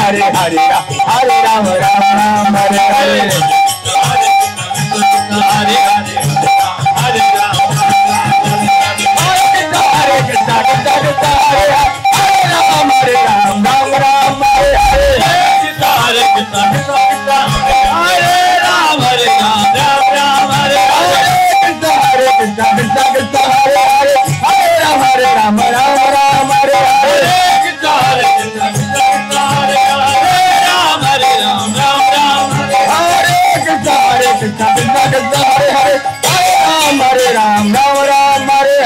हरे हरे राम राम हरे हरे हरे हरे हरे राम हरे कृष्णा कृष्णा कृष्णा हरे राम राम राम हरे हरे हरे कृष्णा कृष्णा कृष्णा हरे राम राम राम हरे हरे कृष्णा कृष्णा कृष्णा कृष्णा हरे हरे राम राम राम हरे हरे कृष्णा कृष्णा कृष्णा कृष्णा हरे हरे राम राम राम हरे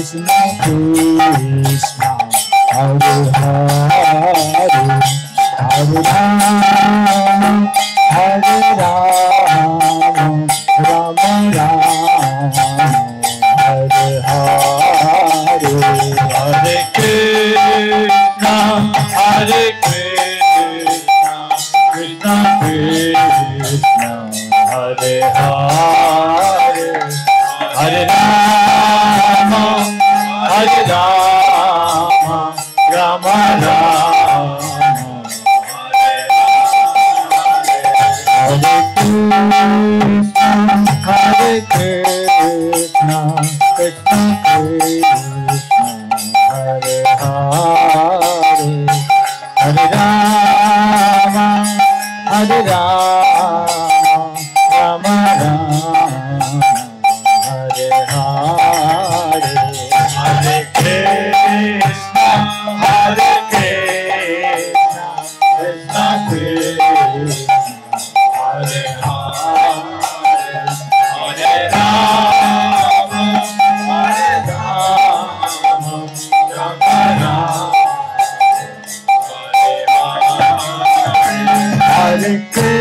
कृष्णा कृष्णा कृष्णा कृष्णा हरे हरे राम राम राम हरे हरे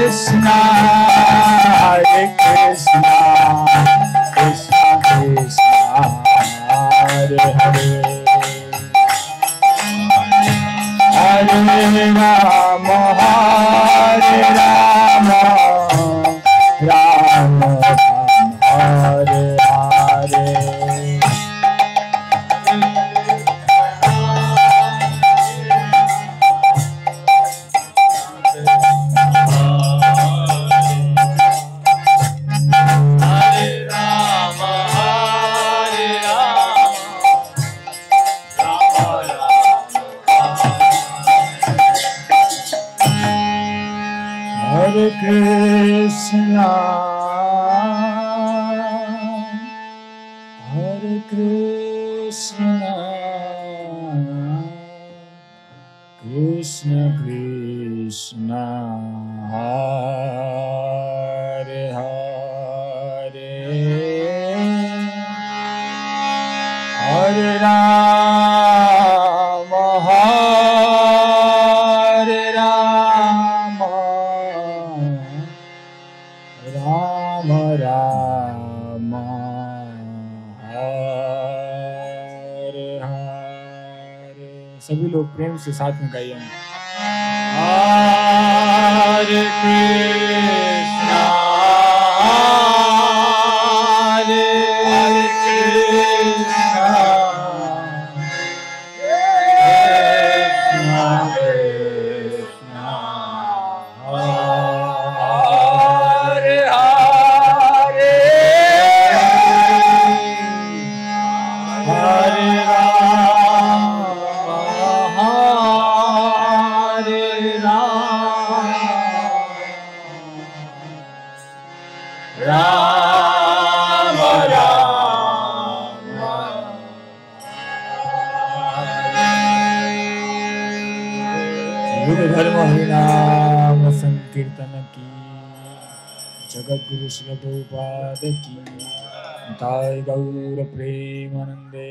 कृष्णा कृष्णा कृष्णा हरे हरे हरे राम राम राम हरे कृष्णा कृष्णा कृष्णा कृष्णा हरे हरे हरे राम राम हरे हरे सभी लोग प्रेम से साथ में गाइए। Hare Krishna, Hare Krishna, Krishna Krishna, Hare Hare, Hare Rama, Hare Rama, Rama Rama, युग धर्म हरिनाम संकीर्तन की, जगत गुरु श्री प्रभुपाद की, ताय गौर प्रेमानंदे।